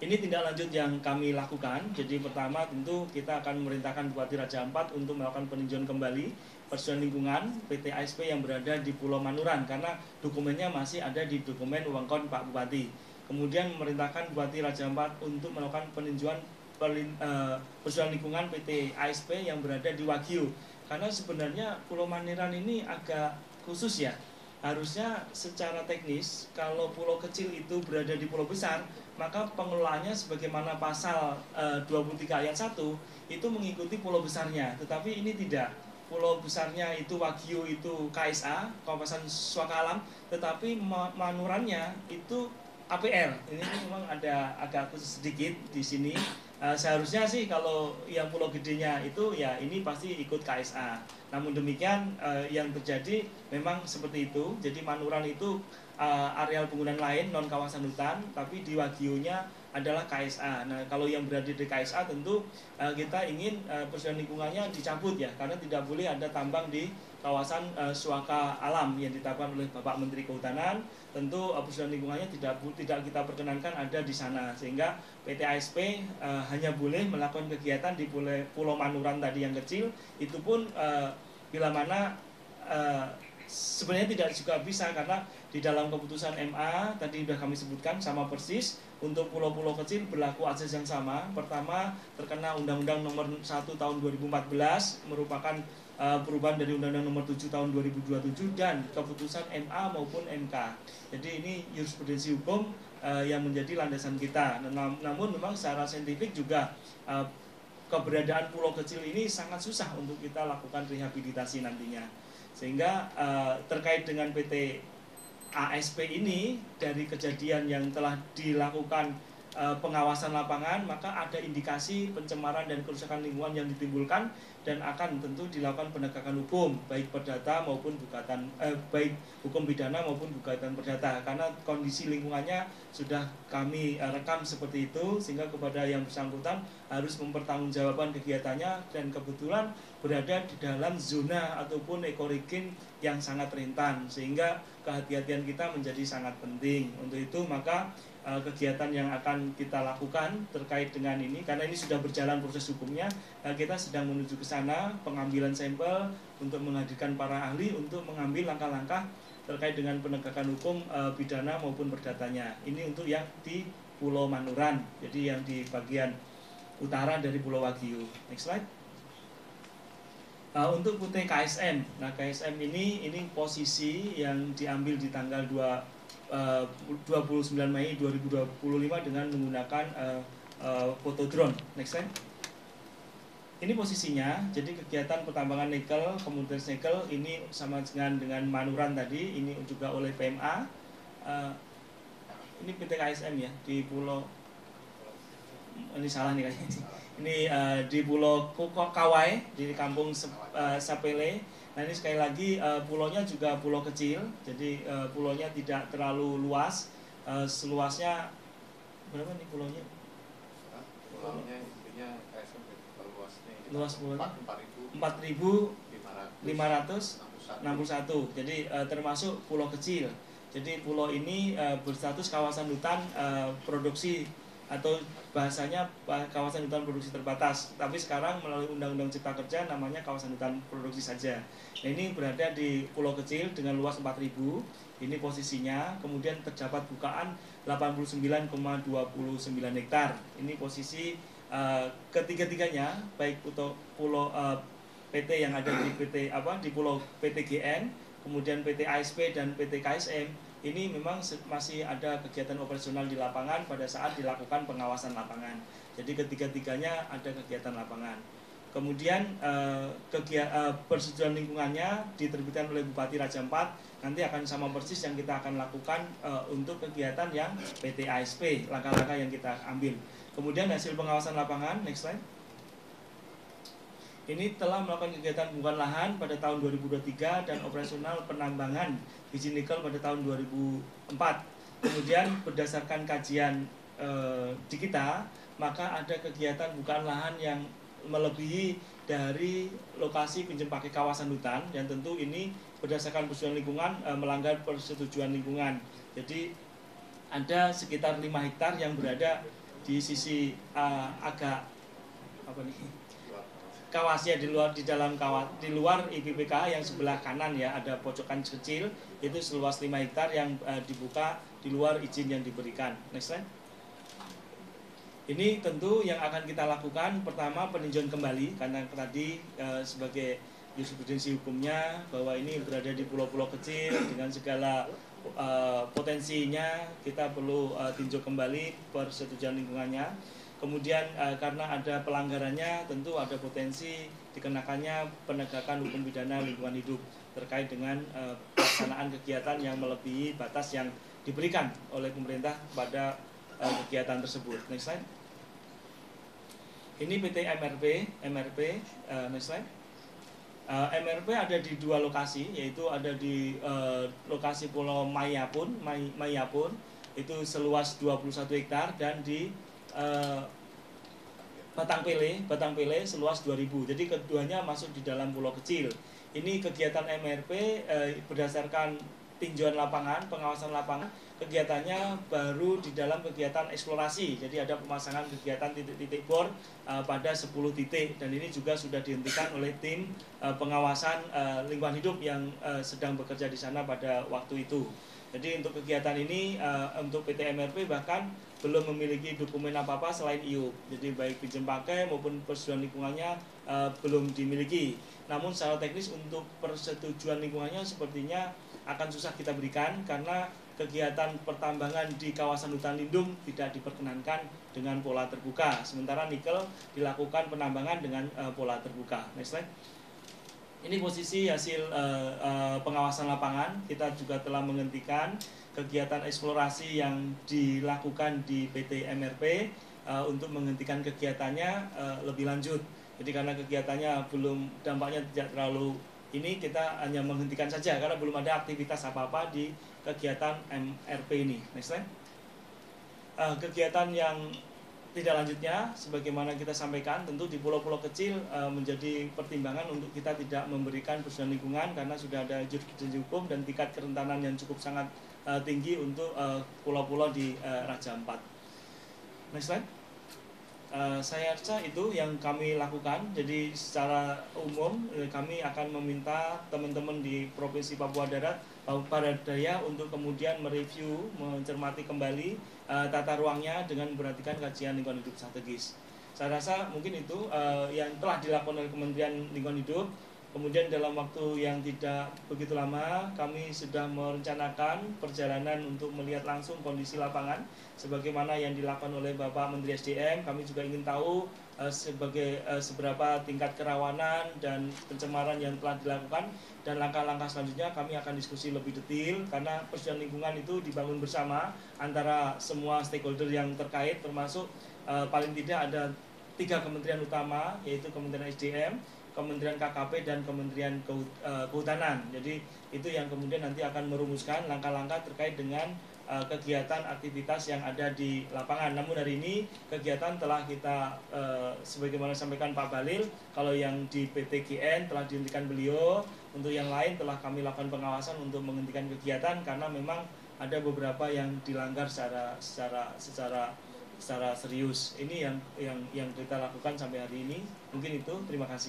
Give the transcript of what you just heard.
Ini tindak lanjut yang kami lakukan. Jadi pertama tentu kita akan memerintahkan Bupati Raja Ampat untuk melakukan peninjauan kembali persetujuan lingkungan PT ASP yang berada di Pulau Manuran karena dokumennya masih ada di dokumen Wewengkon Pak Bupati. Kemudian memerintahkan Bupati Raja Ampat untuk melakukan peninjauan persetujuan lingkungan PT ASP yang berada di Wagyu. Karena sebenarnya Pulau Manuran ini agak khusus ya. Harusnya secara teknis kalau pulau kecil itu berada di pulau besar, maka pengelolaannya sebagaimana pasal 23 ayat 1 itu mengikuti pulau besarnya. Tetapi ini tidak. Pulau besarnya itu Wagyu itu KSA, Kawasan Suaka Alam, tetapi Manurannya itu APL. Ini memang ada agak khusus sedikit di sini. Seharusnya sih kalau yang pulau gedenya itu ya ini pasti ikut KSA. Namun demikian yang terjadi memang seperti itu. Jadi Manuran itu areal penggunaan lain non kawasan hutan, tapi di Wagyunya adalah KSA. Nah kalau yang berada di KSA tentu kita ingin persetujuan lingkungannya dicabut ya, karena tidak boleh ada tambang di kawasan Suaka Alam yang ditetapkan oleh Bapak Menteri Kehutanan. Tentu persetujuan lingkungannya tidak kita perkenankan ada di sana, sehingga PT ASP hanya boleh melakukan kegiatan di Pulau Manuran tadi yang kecil. Itu pun bila mana sebenarnya tidak juga bisa, karena di dalam keputusan MA tadi sudah kami sebutkan sama persis untuk pulau-pulau kecil berlaku azas yang sama. Pertama terkena Undang-Undang Nomor 1 Tahun 2014 merupakan perubahan dari Undang-Undang Nomor 7 Tahun 2027 dan keputusan MA maupun MK. Jadi ini jurisprudensi hukum yang menjadi landasan kita. Namun memang secara saintifik juga keberadaan pulau kecil ini sangat susah untuk kita lakukan rehabilitasi nantinya. Sehingga terkait dengan PT ASP ini, dari kejadian yang telah dilakukan pengawasan lapangan, maka ada indikasi pencemaran dan kerusakan lingkungan yang ditimbulkan dan akan tentu dilakukan penegakan hukum baik perdata maupun gugatan baik hukum pidana maupun gugatan perdata, karena kondisi lingkungannya sudah kami rekam seperti itu, sehingga kepada yang bersangkutan harus mempertanggungjawabkan kegiatannya dan kebetulan berada di dalam zona ataupun ekoregin yang sangat rentan, sehingga kehati-hatian kita menjadi sangat penting. Untuk itu maka kegiatan yang akan kita lakukan terkait dengan ini, karena ini sudah berjalan proses hukumnya, kita sedang menuju ke sana, pengambilan sampel untuk menghadirkan para ahli untuk mengambil langkah-langkah terkait dengan penegakan hukum pidana maupun perdatanya. Ini untuk yang di Pulau Manuran, jadi yang di bagian utara dari Pulau Wagyu. Next slide. Untuk PT KSM, nah KSM ini posisi yang diambil di tanggal 29 Mei 2025 dengan menggunakan foto drone. Next slide. Ini posisinya, jadi kegiatan pertambangan nikel, komoditas nikel ini sama dengan Manuran tadi, ini juga oleh PMA. Ini PT KSM ya, di Pulau, ini salah nih kayaknya. Ini di Pulau Kawai, di Kampung Sapele. Nah ini sekali lagi pulaunya juga pulau kecil, jadi pulaunya tidak terlalu luas, seluasnya berapa nih pulaunya? Pulaunya intinya luasnya luas pulaunya 4.561, jadi termasuk pulau kecil. Jadi pulau ini berstatus kawasan hutan produksi atau bahasanya kawasan hutan produksi terbatas, tapi sekarang melalui Undang-Undang Cipta Kerja namanya kawasan hutan produksi saja. Nah ini berada di pulau kecil dengan luas 4.000, ini posisinya, kemudian terdapat bukaan 89,29 hektar. Ini posisi ketiga-tiganya, baik untuk pulau PT yang ada di di pulau PTGN, kemudian PT ASP dan PT KSM, ini memang masih ada kegiatan operasional di lapangan pada saat dilakukan pengawasan lapangan. Jadi ketiga-tiganya ada kegiatan lapangan. Kemudian persetujuan lingkungannya diterbitkan oleh Bupati Raja Ampat, nanti akan sama persis yang kita akan lakukan untuk kegiatan yang PT ASP, langkah-langkah yang kita ambil. Kemudian hasil pengawasan lapangan, next slide. Ini telah melakukan kegiatan pembukaan lahan pada tahun 2023 dan operasional penambangan biji nikel pada tahun 2004. Kemudian berdasarkan kajian di kita, maka ada kegiatan bukaan lahan yang melebihi dari lokasi pinjam pakai kawasan hutan, dan tentu ini berdasarkan persetujuan lingkungan melanggar persetujuan lingkungan. Jadi ada sekitar 5 hektar yang berada di sisi agak apa nih, kawasnya di dalam kawat di luar IPPK yang sebelah kanan ya, ada pojokan kecil itu seluas 5 hektar yang dibuka di luar izin yang diberikan. Next slide. Ini tentu yang akan kita lakukan pertama peninjauan kembali, karena tadi sebagai jurisprudensi hukumnya bahwa ini berada di pulau-pulau kecil dengan segala potensinya, kita perlu tinjau kembali persetujuan lingkungannya. Kemudian karena ada pelanggarannya, tentu ada potensi dikenakannya penegakan hukum pidana lingkungan hidup terkait dengan pelaksanaan kegiatan yang melebihi batas yang diberikan oleh pemerintah pada kegiatan tersebut. Next slide. Ini PT MRP, next slide. MRP ada di 2 lokasi, yaitu ada di lokasi Pulau Mayapun itu seluas 21 hektar, dan di Batang Pele seluas 2000. Jadi keduanya masuk di dalam pulau kecil. Ini kegiatan MRP berdasarkan tinjauan lapangan, pengawasan lapangan. Kegiatannya baru di dalam kegiatan eksplorasi. Jadi ada pemasangan kegiatan titik-titik bor pada 10 titik, dan ini juga sudah dihentikan oleh tim pengawasan lingkungan hidup yang sedang bekerja di sana pada waktu itu. Jadi untuk kegiatan ini untuk PT MRP bahkan belum memiliki dokumen apa-apa selain IUP. Jadi baik pinjam pakai maupun persetujuan lingkungannya belum dimiliki. Namun secara teknis untuk persetujuan lingkungannya sepertinya akan susah kita berikan, karena kegiatan pertambangan di kawasan hutan lindung tidak diperkenankan dengan pola terbuka. Sementara nikel dilakukan penambangan dengan pola terbuka. Next slide. Ini posisi hasil pengawasan lapangan. Kita juga telah menghentikan kegiatan eksplorasi yang dilakukan di PT MRP untuk menghentikan kegiatannya lebih lanjut. Jadi karena kegiatannya belum, dampaknya tidak terlalu ini, kita hanya menghentikan saja karena belum ada aktivitas apa-apa di kegiatan MRP ini. Next slide. Kegiatan yang tidak lanjutnya, sebagaimana kita sampaikan, tentu di pulau-pulau kecil menjadi pertimbangan untuk kita tidak memberikan persetujuan lingkungan karena sudah ada jurisprudensi hukum dan tingkat kerentanan yang cukup sangat tinggi untuk pulau-pulau di Raja Ampat. Next slide. Saya rasa itu yang kami lakukan. Jadi secara umum kami akan meminta teman-teman di Provinsi Papua Barat Daya untuk kemudian mereview, mencermati kembali tata ruangnya dengan memperhatikan kajian lingkungan hidup strategis. Saya rasa mungkin itu yang telah dilakukan oleh Kementerian Lingkungan Hidup. Kemudian dalam waktu yang tidak begitu lama kami sudah merencanakan perjalanan untuk melihat langsung kondisi lapangan sebagaimana yang dilakukan oleh Bapak Menteri SDM. Kami juga ingin tahu seberapa tingkat kerawanan dan pencemaran yang telah dilakukan, dan langkah-langkah selanjutnya kami akan diskusi lebih detail karena persetujuan lingkungan itu dibangun bersama antara semua stakeholder yang terkait, termasuk paling tidak ada 3 kementerian utama, yaitu Kementerian SDM, Kementerian KKP, dan Kementerian Kehutanan. Jadi itu yang kemudian nanti akan merumuskan langkah-langkah terkait dengan kegiatan aktivitas yang ada di lapangan. Namun hari ini kegiatan telah kita sebagaimana sampaikan Pak Balil, kalau yang di PT GN telah dihentikan beliau, untuk yang lain telah kami lakukan pengawasan untuk menghentikan kegiatan karena memang ada beberapa yang dilanggar secara serius. Ini yang kita lakukan sampai hari ini. Mungkin itu, terima kasih.